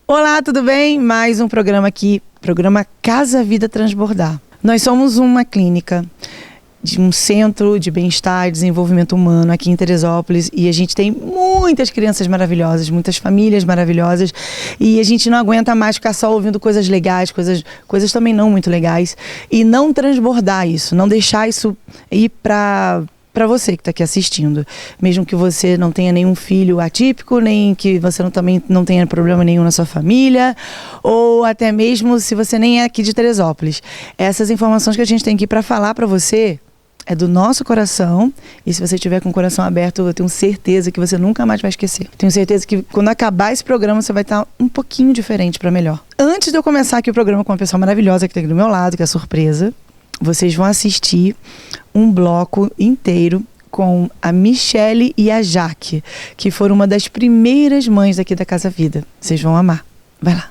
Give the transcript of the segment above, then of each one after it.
Olá, tudo bem? Mais um programa aqui, programa Casa Vida Transbordar. Nós somos uma clínica de um centro de bem-estar e desenvolvimento humano aqui em Teresópolis e a gente tem muitas crianças maravilhosas, muitas famílias maravilhosas e a gente não aguenta mais ficar só ouvindo coisas legais, coisas também não muito legais e não transbordar isso, não deixar isso ir para você que está aqui assistindo, mesmo que você não tenha nenhum filho atípico, nem que você também não tenha problema nenhum na sua família, ou até mesmo se você nem é aqui de Teresópolis. Essas informações que a gente tem aqui para falar para você é do nosso coração, e se você tiver com o coração aberto, eu tenho certeza que você nunca mais vai esquecer. Tenho certeza que quando acabar esse programa, você vai estar um pouquinho diferente para melhor. Antes de eu começar aqui o programa com uma pessoa maravilhosa que está aqui do meu lado, que é surpresa, vocês vão assistir um bloco inteiro com a Michele e a Jaque, que foram uma das primeiras mães daqui da Casa Vida. Vocês vão amar. Vai lá.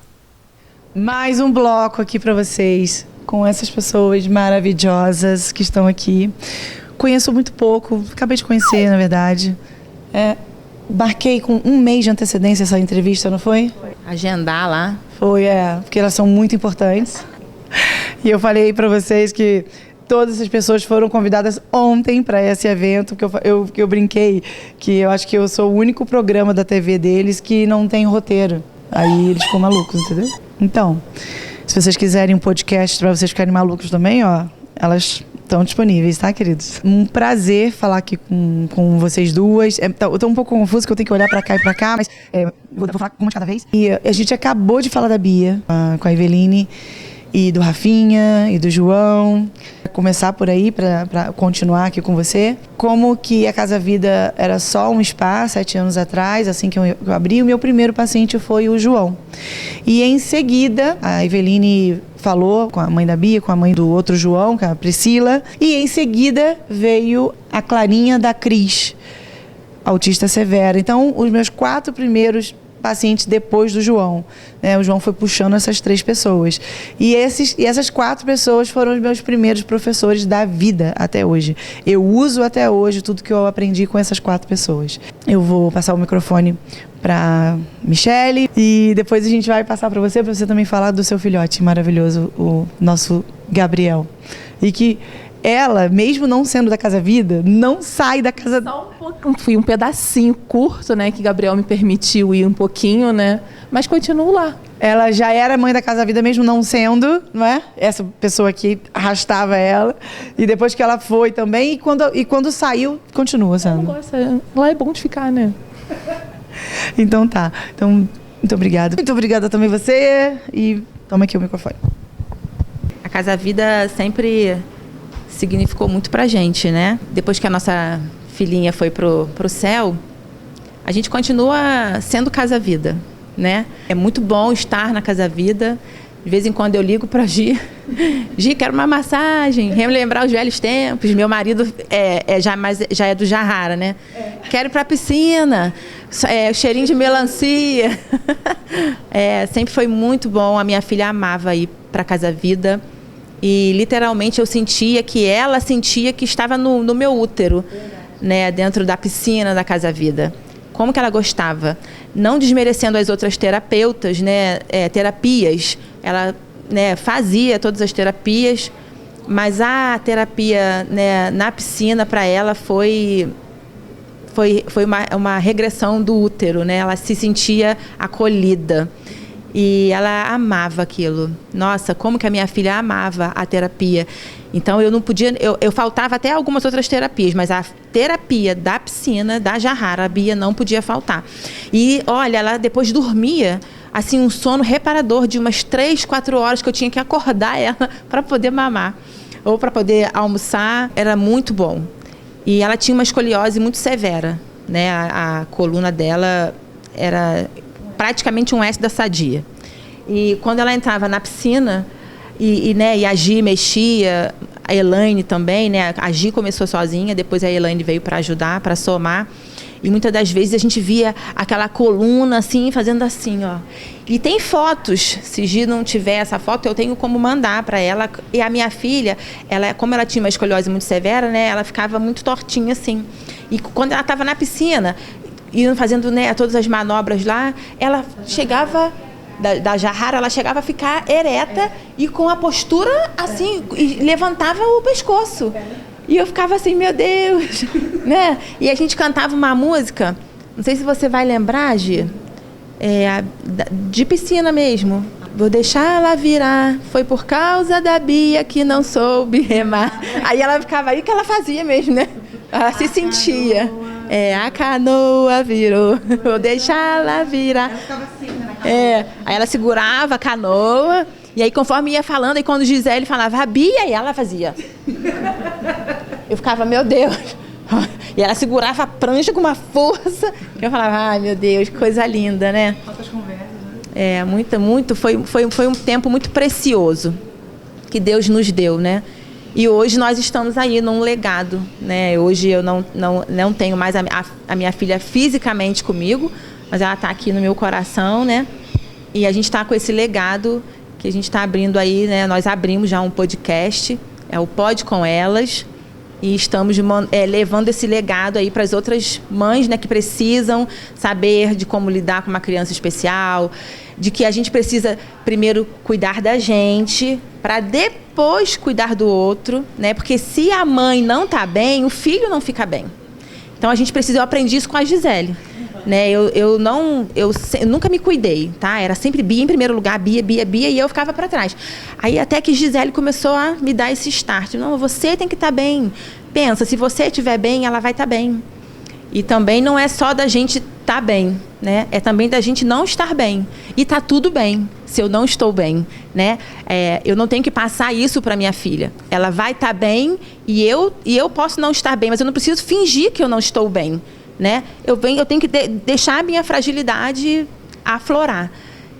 Mais um bloco aqui para vocês, com essas pessoas maravilhosas que estão aqui. Conheço muito pouco, acabei de conhecer, na verdade. Marquei com um mês de antecedência essa entrevista, não foi? Foi. Agendar lá. Foi, porque elas são muito importantes. E eu falei para vocês que todas essas pessoas foram convidadas ontem para esse evento, que eu brinquei, que eu acho que eu sou o único programa da TV deles que não tem roteiro. Aí eles ficam malucos, entendeu? Então, se vocês quiserem um podcast para vocês ficarem malucos também, elas estão disponíveis, tá, queridos? Um prazer falar aqui com vocês duas. Eu tô um pouco confusa, que eu tenho que olhar para cá e para cá, mas vou falar uma de cada vez. E a gente acabou de falar da Bia, com a Eveline, e do Rafinha, e do João. Vou começar por aí, para continuar aqui com você. Como que a Casa Vida era só um spa 7 anos atrás, assim que eu abri, o meu primeiro paciente foi o João. E em seguida, a Eveline falou com a mãe da Bia, com a mãe do outro João, que é a Priscila. E em seguida veio a Clarinha da Cris, autista severa. Então, os meus 4 primeiros pacientes depois do João, né? O João foi puxando essas 3 pessoas. E essas 4 pessoas foram os meus primeiros professores da vida até hoje. Eu uso até hoje tudo que eu aprendi com essas 4 pessoas. Eu vou passar o microfone para Michele e depois a gente vai passar para você também falar do seu filhote maravilhoso, o nosso Gabriel. E que ela, mesmo não sendo da Casa Vida, não sai da casa... Só fui um pedacinho curto, né, que Gabriel me permitiu ir um pouquinho, né, mas continuo lá. Ela já era mãe da Casa Vida, mesmo não sendo, não é? Essa pessoa aqui arrastava ela. E depois que ela foi também, e quando saiu, continua sendo. Eu não gosto, lá é bom de ficar, né? Então tá. Então, muito obrigada. Muito obrigada também você. E toma aqui o microfone. A Casa Vida sempre significou muito pra gente, né? Depois que a nossa filhinha foi pro céu, a gente continua sendo Casa Vida, né? É muito bom estar na Casa Vida. De vez em quando eu ligo pra Gi. Gi, quero uma massagem, relembrar os velhos tempos. Meu marido já é do Jahara, né? Quero ir pra piscina, cheirinho de melancia. Sempre foi muito bom. A minha filha amava ir pra Casa Vida. E literalmente eu sentia que ela sentia que estava no meu útero, né, dentro da piscina da Casa Vida. Como que ela gostava. Não desmerecendo as outras terapeutas, né, terapias. Ela, né, fazia todas as terapias, mas a terapia, né, na piscina para ela foi uma regressão do útero, né? Ela se sentia acolhida. E ela amava aquilo. Nossa, como que a minha filha amava a terapia. Então eu não podia, eu faltava até algumas outras terapias, mas a terapia da piscina, da Jahara, a Bia não podia faltar. E olha, ela depois dormia, assim, um sono reparador de umas 3, 4 horas que eu tinha que acordar ela para poder mamar. Ou para poder almoçar, era muito bom. E ela tinha uma escoliose muito severa, né? A coluna dela era praticamente um S da sadia. E quando ela entrava na piscina, e a Gi mexia, a Elaine também, né? A Gi começou sozinha, depois a Elaine veio para ajudar, para somar. E muitas das vezes a gente via aquela coluna assim, fazendo assim, ó. E tem fotos, se Gi não tiver essa foto, eu tenho como mandar para ela. E a minha filha, como ela tinha uma escoliose muito severa, né? Ela ficava muito tortinha assim. E quando ela estava na piscina, indo fazendo, né, todas as manobras lá, ela chegava da jarrara, ela chegava a ficar ereta e com a postura assim, e levantava o pescoço. E eu ficava assim, meu Deus, né? E a gente cantava uma música, não sei se você vai lembrar, Gi, de piscina mesmo. Vou deixar ela virar, foi por causa da Bia que não soube remar. Aí ela ficava aí que ela fazia mesmo, né? Ela se sentia. A canoa virou, vou deixar ela virar. Ela ficava assim, né? Aí ela segurava a canoa, e aí conforme ia falando, aí quando Gisele falava, a Bia, e ela fazia. Eu ficava, meu Deus. E ela segurava a prancha com uma força, que eu falava, ai meu Deus, que coisa linda, né? Quantas conversas, né? Foi um tempo muito precioso que Deus nos deu, né? E hoje nós estamos aí num legado, né? Hoje eu não tenho mais a minha filha fisicamente comigo, mas ela está aqui no meu coração, né? E a gente está com esse legado que a gente está abrindo aí, né? Nós abrimos já um podcast, o Pode Com Elas, e estamos levando esse legado aí para as outras mães, né, que precisam saber de como lidar com uma criança especial, de que a gente precisa primeiro cuidar da gente para depois cuidar do outro, né? Porque se a mãe não está bem, o filho não fica bem. Então a gente precisa, eu aprendi isso com a Gisele, né? Eu nunca me cuidei, tá? Era sempre Bia em primeiro lugar, Bia, e eu ficava para trás. Aí até que Gisele começou a me dar esse start. Não, você tem que estar bem. Pensa, se você estiver bem, ela vai estar bem. E também não é só da gente estar bem, né? É também da gente não estar bem. E tá tudo bem se eu não estou bem, né? Eu não tenho que passar isso para minha filha. Ela vai estar bem e eu posso não estar bem, mas eu não preciso fingir que eu não estou bem, né? Eu tenho que deixar a minha fragilidade aflorar.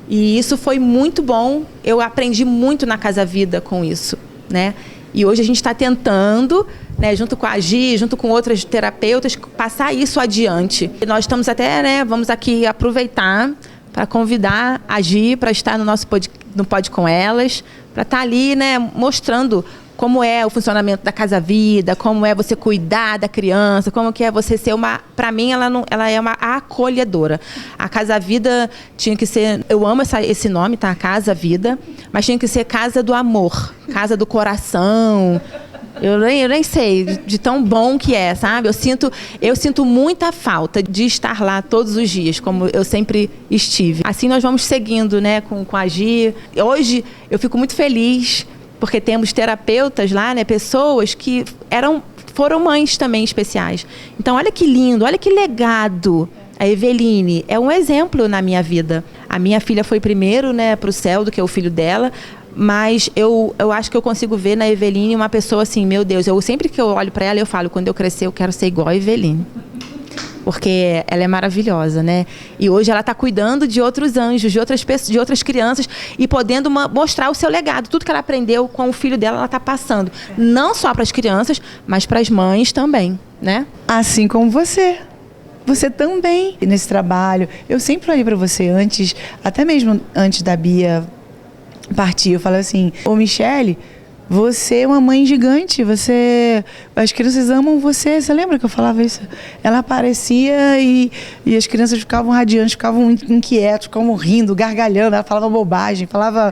E isso foi muito bom. Eu aprendi muito na Casa Vida com isso, né? E hoje a gente está tentando, né, junto com a Gi, junto com outras terapeutas, passar isso adiante. E nós estamos até, né, vamos aqui aproveitar para convidar a Gi para estar no nosso no Pode Com Elas, para estar ali, né, mostrando como é o funcionamento da Casa Vida, como é você cuidar da criança, como que é você ser uma... Para mim, ela é uma acolhedora. A Casa Vida tinha que ser... Eu amo esse nome, tá? Casa Vida, mas tinha que ser Casa do Amor, Casa do Coração. Eu nem sei de tão bom que é, sabe? Eu sinto muita falta de estar lá todos os dias, como eu sempre estive. Assim nós vamos seguindo, né, com a Gi. Hoje eu fico muito feliz porque temos terapeutas lá, né, pessoas que foram mães também especiais. Então, olha que lindo, olha que legado. A Eveline é um exemplo na minha vida. A minha filha foi primeiro, né, para o céu do que o filho dela, mas eu acho que eu consigo ver na Eveline uma pessoa assim, meu Deus, sempre que eu olho para ela, eu falo, quando eu crescer, eu quero ser igual a Eveline. Porque ela é maravilhosa, né? E hoje ela está cuidando de outros anjos, de outras pessoas, de outras crianças e podendo mostrar o seu legado. Tudo que ela aprendeu com o filho dela, ela está passando. Não só para as crianças, mas para as mães também, né? Assim como você. Você também. E nesse trabalho, eu sempre olhei para você antes, até mesmo antes da Bia partir, eu falei assim, ô Michele, você é uma mãe gigante, as crianças amam você. Você lembra que eu falava isso? Ela aparecia e as crianças ficavam radiantes, ficavam inquietos, ficavam rindo, gargalhando. Ela falava bobagem, falava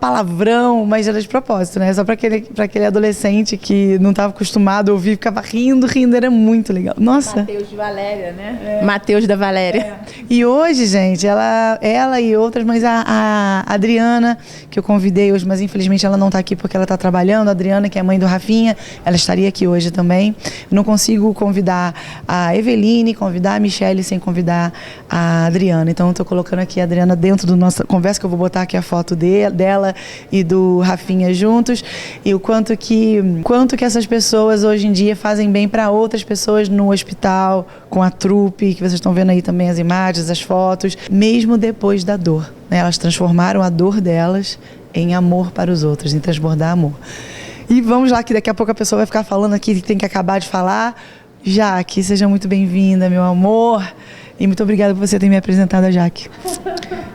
palavrão, mas era de propósito, né? Só para aquele adolescente que não estava acostumado a ouvir, ficava rindo, era muito legal. Nossa. Mateus de Valéria, né? Mateus da Valéria. E hoje, gente, ela e outras, mas a Adriana, que eu convidei hoje, mas infelizmente ela não está aqui porque ela está trabalhando, a Adriana, que é a mãe do Rafinha, ela estaria aqui hoje também. Eu não consigo convidar a Eveline, convidar a Michele sem convidar a Adriana. Então, eu estou colocando aqui a Adriana dentro da nossa conversa, que eu vou botar aqui a foto dela e do Rafinha juntos, e o quanto que essas pessoas hoje em dia fazem bem para outras pessoas no hospital, com a trupe, que vocês estão vendo aí também as imagens, as fotos, mesmo depois da dor, né? Elas transformaram a dor delas em amor para os outros, em transbordar amor. E vamos lá, que daqui a pouco a pessoa vai ficar falando aqui que tem que acabar de falar. Jaque, seja muito bem-vinda, meu amor. E muito obrigada por você ter me apresentado a Jaque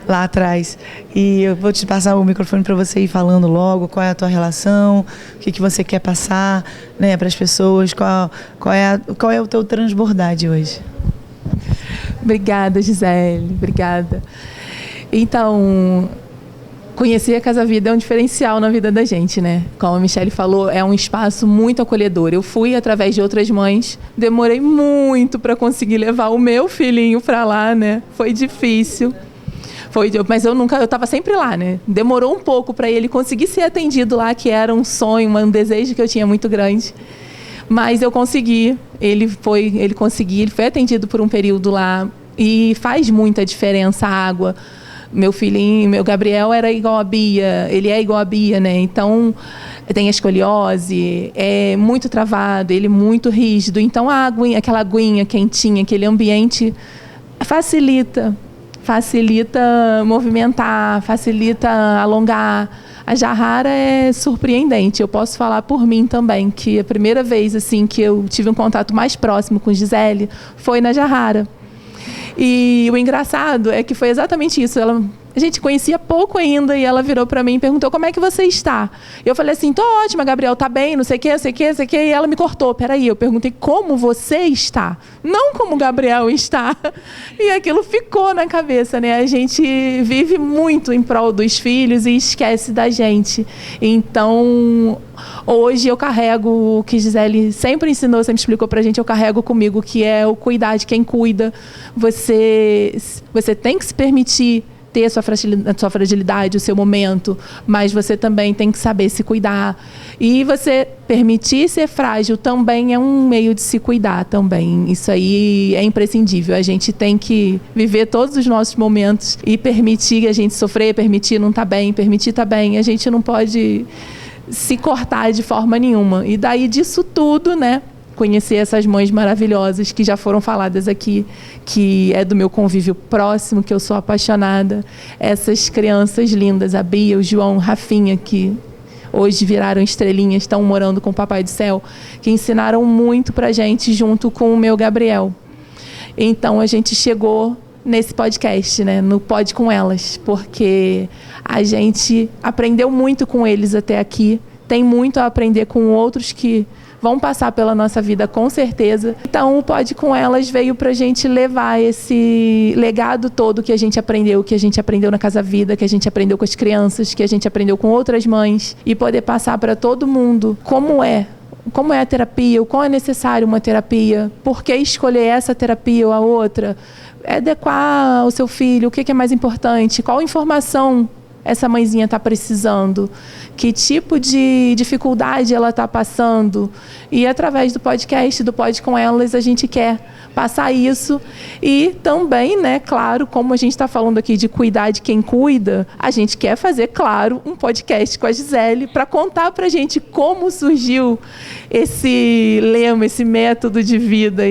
lá atrás. E eu vou te passar o microfone para você ir falando logo qual é a tua relação, o que você quer passar, né, para as pessoas, qual é o teu transbordar de hoje. Obrigada, Gisele, obrigada. Então, conhecer a Casa Vida é um diferencial na vida da gente, né? Como a Michele falou, é um espaço muito acolhedor. Eu fui através de outras mães, demorei muito para conseguir levar o meu filhinho para lá, né? Foi difícil. Mas eu estava sempre lá, né? Demorou um pouco para ele conseguir ser atendido lá, que era um sonho, um desejo que eu tinha muito grande. Mas eu consegui, ele foi atendido por um período lá e faz muita diferença a água. Meu filhinho, meu Gabriel era igual a Bia, ele é igual a Bia, né? Então, tem a escoliose, é muito travado, ele é muito rígido. Então, aquela aguinha quentinha, aquele ambiente facilita movimentar, facilita alongar. A jarrara é surpreendente. Eu posso falar por mim também, que a primeira vez assim, que eu tive um contato mais próximo com Gisele foi na jarrara. E o engraçado é que foi exatamente isso. A gente conhecia pouco ainda e ela virou para mim e perguntou: como é que você está? Eu falei assim: tô ótima, Gabriel, tá bem, não sei o quê. E ela me cortou. Peraí, eu perguntei: como você está? Não como o Gabriel está. E aquilo ficou na cabeça, né? A gente vive muito em prol dos filhos e esquece da gente. Então, hoje eu carrego o que Gisele sempre ensinou, sempre explicou pra gente, eu carrego comigo, que é o cuidar de quem cuida. Você tem que se permitir ter a sua fragilidade, o seu momento, mas você também tem que saber se cuidar. E você permitir ser frágil também é um meio de se cuidar também. Isso aí é imprescindível. A gente tem que viver todos os nossos momentos e permitir a gente sofrer, permitir não estar bem, permitir estar bem. A gente não pode se cortar de forma nenhuma. E daí disso tudo, né? Conhecer essas mães maravilhosas que já foram faladas aqui, que é do meu convívio próximo, que eu sou apaixonada. Essas crianças lindas, a Bia, o João, Rafinha, que hoje viraram estrelinhas, estão morando com o Papai do Céu, que ensinaram muito pra gente junto com o meu Gabriel. Então a gente chegou nesse podcast, né, no Pode Com Elas, porque a gente aprendeu muito com eles até aqui, tem muito a aprender com outros que vão passar pela nossa vida com certeza. Então o Pode Com Elas veio pra gente levar esse legado todo que a gente aprendeu na Casa Vida, que a gente aprendeu com as crianças, que a gente aprendeu com outras mães, e poder passar para todo mundo como é a terapia, o quão é necessário uma terapia, por que escolher essa terapia ou a outra, adequar o seu filho, o que é mais importante, qual informação essa mãezinha está precisando, que tipo de dificuldade ela está passando. E através do podcast, do Pode Com Elas, a gente quer passar isso. E também, né, claro, como a gente está falando aqui de cuidar de quem cuida, a gente quer fazer, claro, um podcast com a Gisele para contar para a gente como surgiu esse lema, esse método de vida,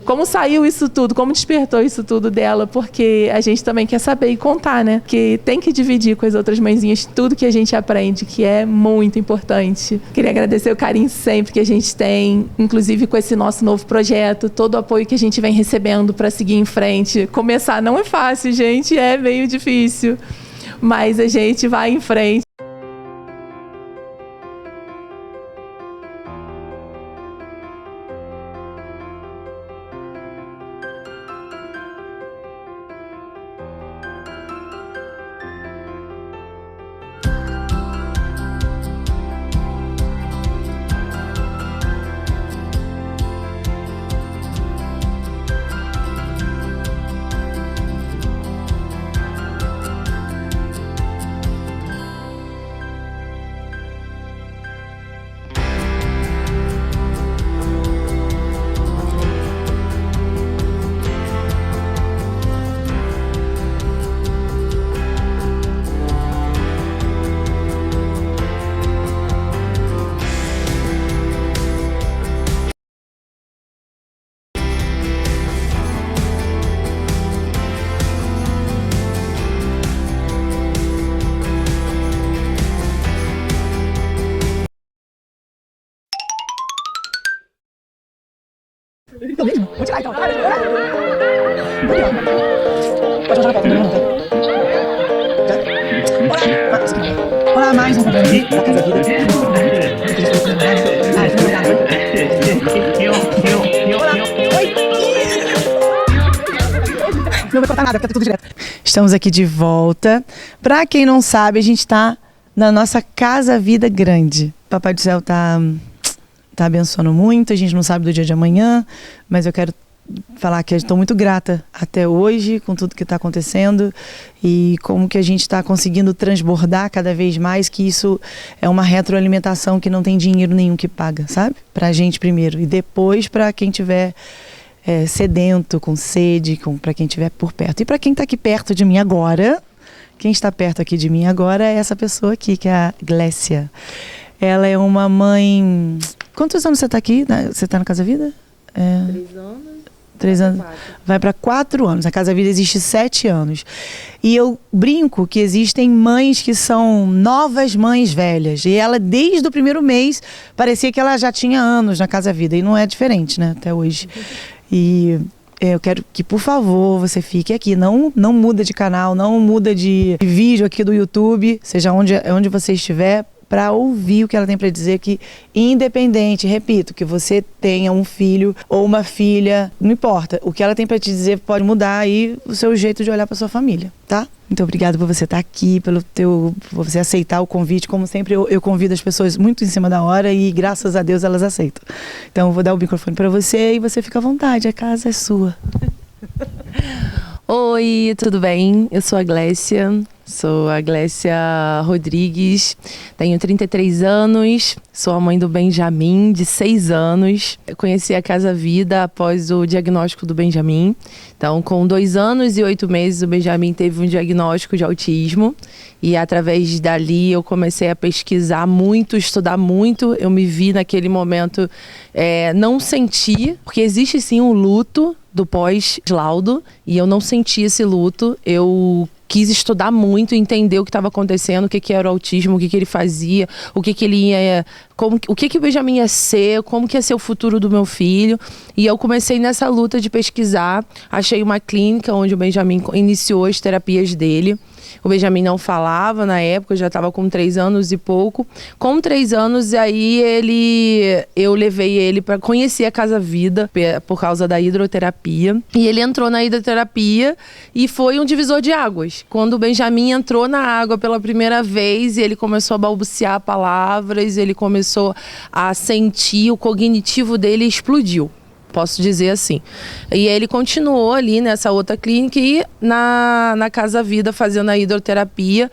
como saiu isso tudo, como despertou isso tudo dela, porque a gente também quer saber e contar, né? Que tem que dividir com as outras mãezinhas tudo que a gente aprende, que é muito importante. Queria agradecer o carinho sempre que a gente tem, inclusive com esse nosso novo projeto, todo o apoio que a gente vem recebendo para seguir em frente. Começar não é fácil, gente, é meio difícil, mas a gente vai em frente. Então mesmo? Vou tirar então. Pode botar na foto, não, tá? Olá, mais um programa aqui da Casa Vida. Oi! Não vai contar nada, porque tá tudo direto. Estamos aqui de volta. Para quem não sabe, a gente está na nossa Casa Vida Grande. Papai do Céu tá abençoando muito, a gente não sabe do dia de amanhã, mas eu quero falar que eu estou muito grata até hoje com tudo que está acontecendo e como que a gente está conseguindo transbordar cada vez mais, que isso é uma retroalimentação que não tem dinheiro nenhum que paga, sabe? Pra gente primeiro e depois para quem tiver sedento, com sede, para quem estiver por perto. E para quem está aqui perto de mim agora, quem está perto aqui de mim agora é essa pessoa aqui, que é a Glécia. Ela é uma mãe... Quantos anos você está aqui? Você está na Casa Vida? 3 anos. 3 anos. 4. Vai para 4 anos. A Casa Vida existe 7 anos. E eu brinco que existem mães que são novas mães velhas. E ela, desde o primeiro mês, parecia que ela já tinha anos na Casa Vida. E não é diferente, né? Até hoje. E eu quero que, por favor, você fique aqui. Não muda de canal, não muda de vídeo aqui do YouTube, seja onde você estiver, para ouvir o que ela tem para dizer, que independente, repito, que você tenha um filho ou uma filha, não importa, o que ela tem para te dizer pode mudar aí o seu jeito de olhar para sua família, tá? Muito obrigada por você estar aqui, por você aceitar o convite. Como sempre, eu convido as pessoas muito em cima da hora e graças a Deus elas aceitam. Então eu vou dar o microfone para você e você fica à vontade, a casa é sua. Oi, tudo bem? Eu sou a Glécia, Rodrigues, tenho 33 anos, sou a mãe do Benjamin, de 6 anos. Eu conheci a Casa Vida após o diagnóstico do Benjamin. Então, com 2 anos e 8 meses, o Benjamin teve um diagnóstico de autismo. E através dali eu comecei a pesquisar muito, estudar muito. Eu me vi naquele momento, não senti, porque existe sim um luto do pós-laudo, e eu não senti esse luto. Eu quis estudar muito, entender o que estava acontecendo, o que era o autismo, o que ele fazia, o que ele ia, o que o Benjamin ia ser, como que ia ser o futuro do meu filho. E eu comecei nessa luta de pesquisar. Achei uma clínica onde o Benjamin iniciou as terapias dele. O Benjamin não falava na época, eu já estava com 3 anos e pouco. Com 3 anos, aí eu levei ele para conhecer a Casa Vida por causa da hidroterapia. E ele entrou na hidroterapia e foi um divisor de águas. Quando o Benjamin entrou na água pela primeira vez, ele começou a balbuciar palavras, ele começou a sentir, o cognitivo dele explodiu. Posso dizer assim. E ele continuou ali nessa outra clínica e na Casa Vida fazendo a hidroterapia.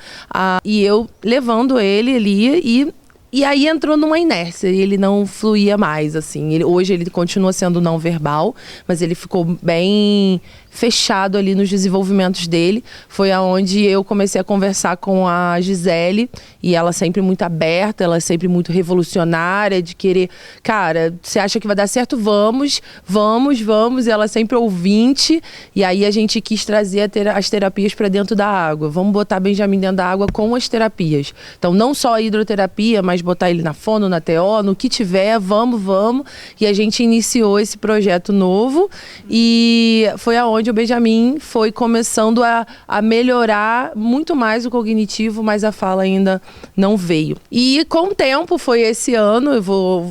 E eu levando ele ali e aí entrou numa inércia. E ele não fluía mais, assim. Hoje ele continua sendo não verbal, mas ele ficou bem fechado ali nos desenvolvimentos dele. Foi aonde eu comecei a conversar com a Gisele, e ela sempre muito aberta, ela sempre muito revolucionária, de querer, cara, você acha que vai dar certo? Vamos, e ela sempre ouvinte. E aí a gente quis trazer as terapias para dentro da água. Vamos botar Benjamin dentro da água com as terapias. Então não só a hidroterapia, mas botar ele na fono, na TO, no que tiver, vamos. E a gente iniciou esse projeto novo, e foi aonde o Benjamin foi começando a melhorar muito mais o cognitivo, mas a fala ainda não veio. E com o tempo, foi esse ano,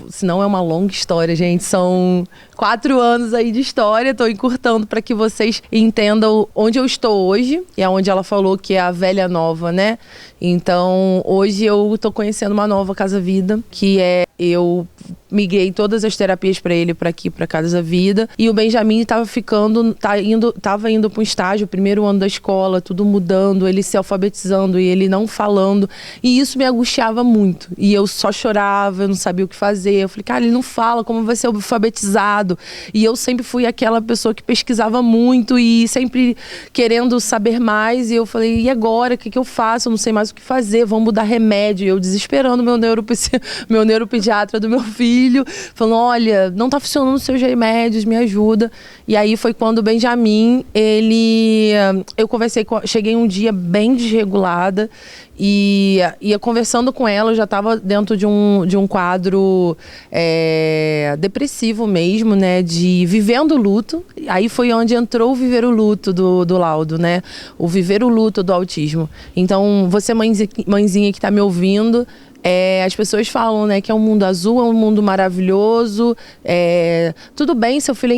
senão é uma longa história, gente, são 4 anos aí de história, estou encurtando para que vocês entendam onde eu estou hoje, e é onde ela falou que é a velha nova, né? Então, hoje eu estou conhecendo uma nova Casa Vida, que eu migrei todas as terapias para ele, para aqui, para Casa Vida. E o Benjamin estava indo para um estágio, primeiro ano da escola, tudo mudando, ele se alfabetizando e ele não falando. E isso me angustiava muito. E eu só chorava, eu não sabia o que fazer. Eu falei, cara, ele não fala, como vai ser alfabetizado? E eu sempre fui aquela pessoa que pesquisava muito e sempre querendo saber mais. E eu falei, e agora? O que eu faço? Eu não sei mais o que fazer, vamos mudar remédio. E eu desesperando meu neuropediatra do meu filho, falando, olha, não tá funcionando os seus remédios, me ajuda. E aí foi quando o Benjamin, eu conversei cheguei um dia bem desregulada, e ia conversando com ela, eu já estava dentro de um quadro depressivo mesmo, né, de vivendo o luto. Aí foi onde entrou o viver o luto do laudo, né, o viver o luto do autismo. Então, você mãezinha que está me ouvindo, As pessoas falam, né, que é um mundo azul, é um mundo maravilhoso. Tudo bem, seu filho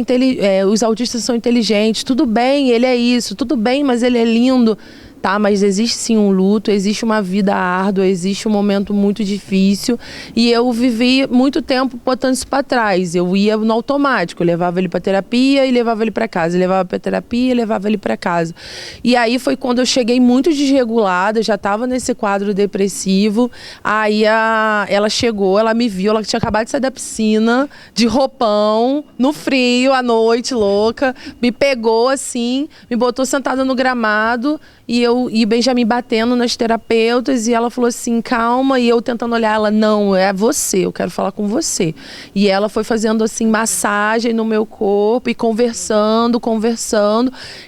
os autistas são inteligentes. Tudo bem, ele é isso. Tudo bem, mas ele é lindo. Tá, mas existe sim um luto, existe uma vida árdua, existe um momento muito difícil. E eu vivi muito tempo botando isso para trás. Eu ia no automático, eu levava ele para terapia e levava ele para casa. Levava para terapia e levava ele para casa. E aí foi quando eu cheguei muito desregulada, já estava nesse quadro depressivo. Aí ela chegou, ela me viu, ela tinha acabado de sair da piscina, de roupão, no frio, à noite, louca. Me pegou assim, me botou sentada no gramado. E o Benjamin batendo nas terapeutas, e ela falou assim, calma, e eu tentando olhar, ela, não, é você, eu quero falar com você. E ela foi fazendo assim, massagem no meu corpo, e conversando,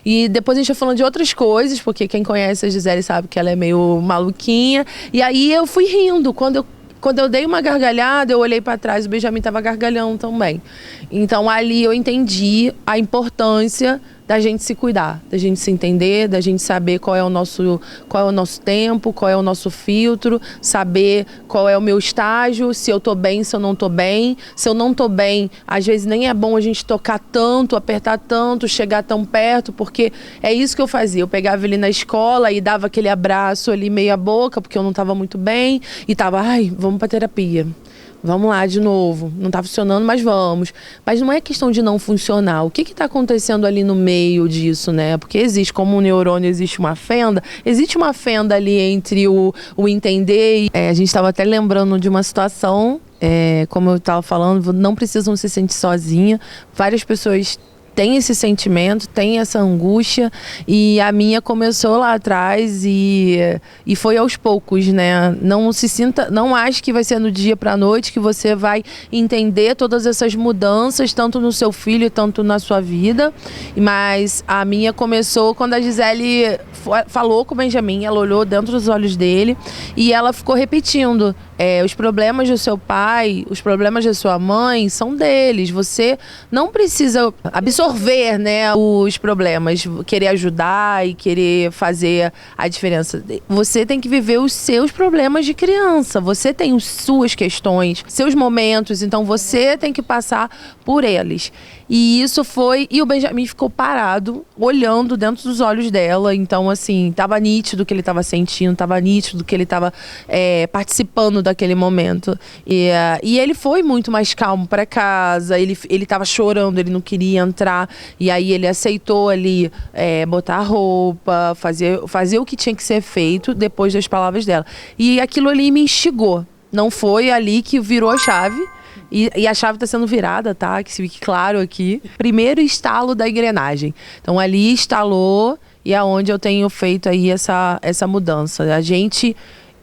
e depois a gente foi falando de outras coisas, porque quem conhece a Gisele sabe que ela é meio maluquinha, e aí eu fui rindo, quando eu dei uma gargalhada, eu olhei para trás, o Benjamin estava gargalhando também. Então ali eu entendi a importância da gente se cuidar, da gente se entender, da gente saber qual é o nosso tempo, qual é o nosso filtro, saber qual é o meu estágio, se eu tô bem, se eu não tô bem. Se eu não tô bem, às vezes nem é bom a gente tocar tanto, apertar tanto, chegar tão perto, porque é isso que eu fazia. Eu pegava ele na escola e dava aquele abraço ali meia boca, porque eu não tava muito bem, e tava, vamos pra terapia. Vamos lá de novo, não está funcionando, mas vamos. Mas não é questão de não funcionar. O que está acontecendo ali no meio disso, né? Porque existe, como um neurônio existe uma fenda ali entre o entender. A gente estava até lembrando de uma situação, como eu estava falando, não precisam se sentir sozinha. Várias pessoas tem esse sentimento, tem essa angústia, e a minha começou lá atrás e foi aos poucos, né? Não acho que vai ser no dia para a noite que você vai entender todas essas mudanças, tanto no seu filho, tanto na sua vida, mas a minha começou quando a Gisele falou com o Benjamin, ela olhou dentro dos olhos dele e ela ficou repetindo, os problemas do seu pai, os problemas da sua mãe são deles, você não precisa absorver, né, os problemas, querer ajudar e querer fazer a diferença. Você tem que viver os seus problemas de criança, você tem as suas questões, seus momentos, então você tem que passar por eles. E o Benjamin ficou parado, olhando dentro dos olhos dela, então assim, tava nítido o que ele tava sentindo, tava nítido que ele tava participando daquele momento. E ele foi muito mais calmo para casa, ele tava chorando, ele não queria entrar, e aí ele aceitou ali botar a roupa, fazer o que tinha que ser feito depois das palavras dela. E aquilo ali me instigou, não foi ali que virou a chave. E a chave está sendo virada, tá? Que fique claro aqui. Primeiro estalo da engrenagem. Então ali instalou e é onde eu tenho feito aí essa mudança.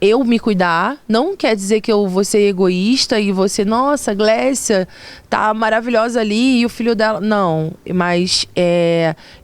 Eu me cuidar, não quer dizer que eu vou ser egoísta e você, nossa, Glécia tá maravilhosa ali e o filho dela. Não, mas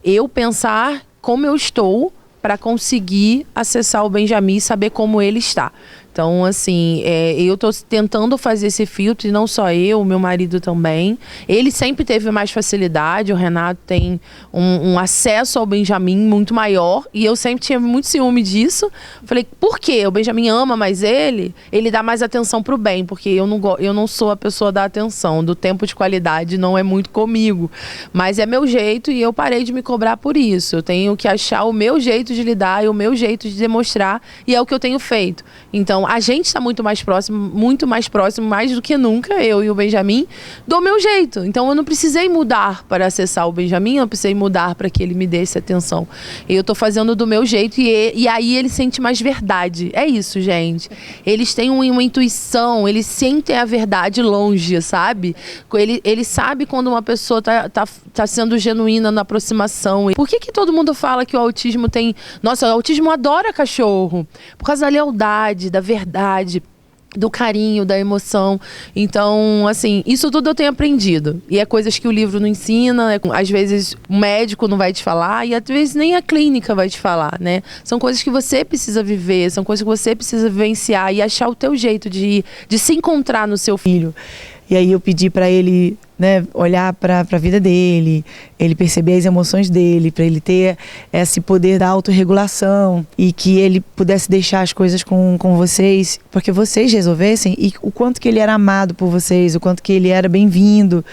eu pensar como eu estou para conseguir acessar o Benjamin e saber como ele está. Então, assim, eu tô tentando fazer esse filtro, e não só eu, o meu marido também. Ele sempre teve mais facilidade, o Renato tem um acesso ao Benjamin muito maior, e eu sempre tinha muito ciúme disso. Falei, por quê? O Benjamin ama mais ele dá mais atenção pro bem, porque eu não sou a pessoa da atenção, do tempo de qualidade não é muito comigo. Mas é meu jeito, e eu parei de me cobrar por isso. Eu tenho que achar o meu jeito de lidar e o meu jeito de demonstrar, e é o que eu tenho feito. Então, a gente está muito mais próximo, mais do que nunca, eu e o Benjamin, do meu jeito. Então eu não precisei mudar para acessar o Benjamin, eu precisei mudar para que ele me desse atenção. Eu estou fazendo do meu jeito e aí ele sente mais verdade. É isso, gente. Eles têm uma intuição, eles sentem a verdade longe, sabe? Ele sabe quando uma pessoa tá sendo genuína na aproximação. Por que todo mundo fala que o autismo tem... Nossa, o autismo adora cachorro. Por causa da lealdade, da verdade, do carinho, da emoção. Então, assim, isso tudo eu tenho aprendido. E é coisas que o livro não ensina, às vezes o médico não vai te falar, e às vezes nem a clínica vai te falar, né? São coisas que você precisa viver, são coisas que você precisa vivenciar e achar o teu jeito de se encontrar no seu filho. E aí eu pedi para ele, né, olhar para a vida dele, ele perceber as emoções dele, para ele ter esse poder da autorregulação e que ele pudesse deixar as coisas com vocês, porque vocês resolvessem, e o quanto que ele era amado por vocês, o quanto que ele era bem-vindo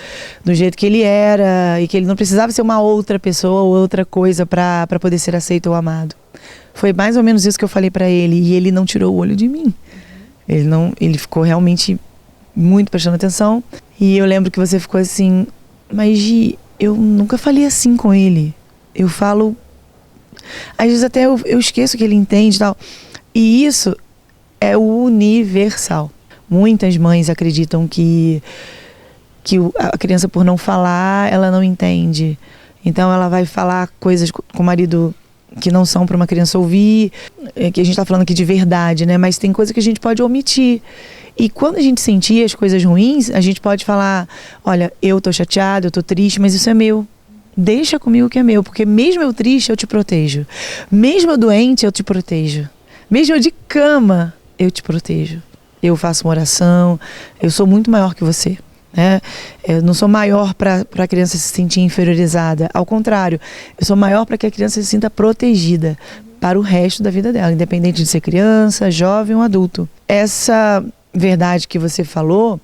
do jeito que ele era e que ele não precisava ser uma outra pessoa ou outra coisa para poder ser aceito ou amado. Foi mais ou menos isso que eu falei para ele, e ele não tirou o olho de mim. Ele ficou realmente muito prestando atenção. E eu lembro que você ficou assim, mas Gi, eu nunca falei assim com ele. Eu falo, às vezes até eu esqueço que ele entende e tal. E isso é universal. Muitas mães acreditam que a criança, por não falar, ela não entende. Então ela vai falar coisas com o marido que não são para uma criança ouvir, que a gente está falando aqui de verdade, né? Mas tem coisa que a gente pode omitir. E quando a gente sentir as coisas ruins, a gente pode falar, olha, eu tô chateado, eu tô triste, mas isso é meu. Deixa comigo que é meu, porque mesmo eu triste, eu te protejo. Mesmo eu doente, eu te protejo. Mesmo eu de cama, eu te protejo. Eu faço uma oração, eu sou muito maior que você. Né? Eu não sou maior para a criança se sentir inferiorizada. Ao contrário, eu sou maior para que a criança se sinta protegida para o resto da vida dela, independente de ser criança, jovem ou adulto. Essa verdade que você falou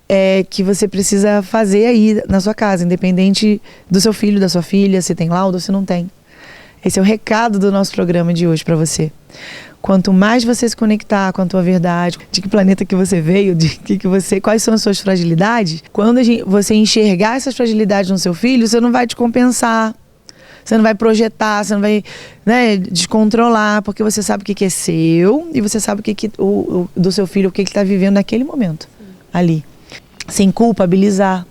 é que você precisa fazer aí na sua casa, independente do seu filho, da sua filha, se tem laudo ou se não tem. Esse é o recado do nosso programa de hoje para você. Quanto mais você se conectar com a tua verdade, de que planeta que você veio, quais são as suas fragilidades, quando você enxergar essas fragilidades no seu filho, você não vai descompensar, você não vai projetar, você não vai, né, descontrolar, porque você sabe o que é seu e você sabe o do seu filho, o que ele está vivendo naquele momento, ali. Sem culpabilizar.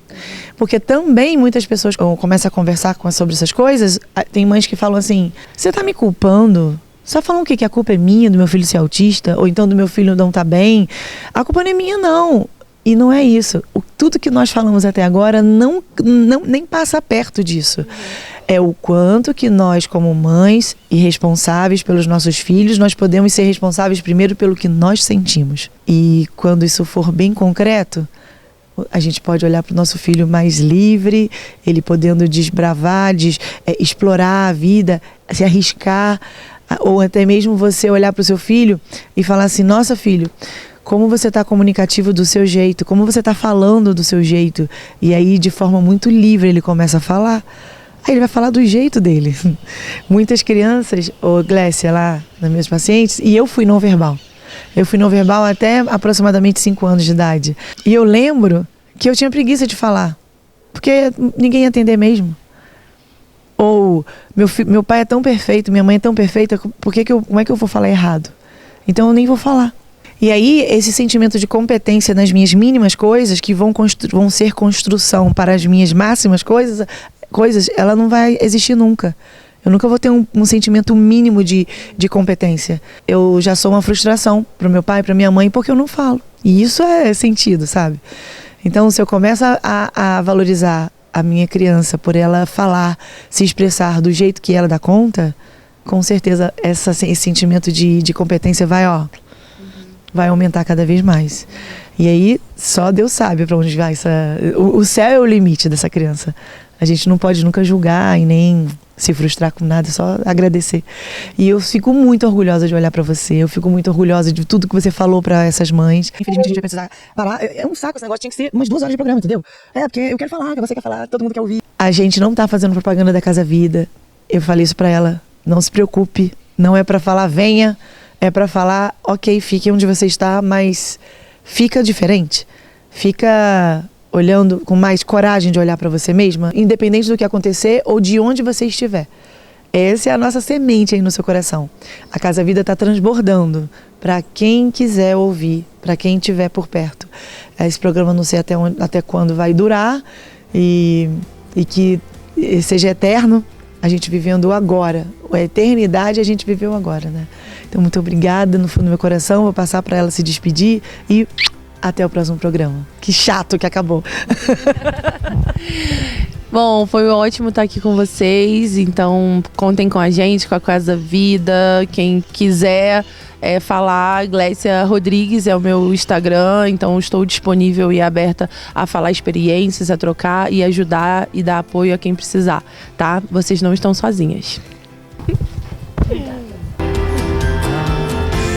Porque também muitas pessoas começam a conversar sobre essas coisas, tem mães que falam assim, você está me culpando? Você está falando que a culpa é minha, do meu filho ser autista, ou então do meu filho não estar bem? A culpa não é minha, não. E não é isso. Tudo que nós falamos até agora nem passa perto disso. É o quanto que nós, como mães e responsáveis pelos nossos filhos, nós podemos ser responsáveis primeiro pelo que nós sentimos. E quando isso for bem concreto, a gente pode olhar para o nosso filho mais livre, ele podendo desbravar, explorar a vida, se arriscar, ou até mesmo você olhar para o seu filho e falar assim, nossa filho, como você está comunicativo do seu jeito, como você está falando do seu jeito. E aí de forma muito livre ele começa a falar, aí ele vai falar do jeito dele. Muitas crianças, Glécia lá, nas minhas pacientes, e eu fui não verbal. Eu fui não verbal até aproximadamente 5 anos de idade. E eu lembro que eu tinha preguiça de falar, porque ninguém ia entender mesmo. Ou meu pai é tão perfeito, minha mãe é tão perfeita, como é que eu vou falar errado? Então eu nem vou falar. E aí esse sentimento de competência nas minhas mínimas coisas, que vão ser construção para as minhas máximas coisas, ela não vai existir nunca. Eu nunca vou ter um sentimento mínimo de competência. Eu já sou uma frustração para o meu pai, para minha mãe, porque eu não falo. E isso é sentido, sabe? Então, se eu começo a valorizar a minha criança por ela falar, se expressar do jeito que ela dá conta, com certeza esse sentimento de competência vai aumentar cada vez mais. E aí, só Deus sabe para onde vai o céu é o limite dessa criança. A gente não pode nunca julgar e nem se frustrar com nada, só agradecer. E eu fico muito orgulhosa de olhar pra você, eu fico muito orgulhosa de tudo que você falou pra essas mães. Infelizmente a gente vai precisar parar, é um saco esse negócio, tinha que ser umas 2 horas de programa, entendeu? Porque eu quero falar, que você quer falar, todo mundo quer ouvir. A gente não tá fazendo propaganda da Casa Vida, eu falei isso pra ela, não se preocupe, não é pra falar venha, é pra falar, ok, fique onde você está, mas fica diferente, fica olhando com mais coragem de olhar para você mesma, independente do que acontecer ou de onde você estiver. Essa é a nossa semente aí no seu coração. A Casa Vida está transbordando para quem quiser ouvir, para quem estiver por perto. Esse programa não sei até quando vai durar e que seja eterno, a gente vivendo agora. A eternidade a gente viveu agora, né? Então, muito obrigada no fundo do meu coração. Vou passar para ela se despedir e até o próximo programa. Que chato que acabou. Bom, foi ótimo estar aqui com vocês. Então, contem com a gente, com a Casa Vida. Quem quiser falar. Glécia Rodrigues é o meu Instagram, então estou disponível e aberta a falar experiências, a trocar e ajudar e dar apoio a quem precisar, tá? Vocês não estão sozinhas.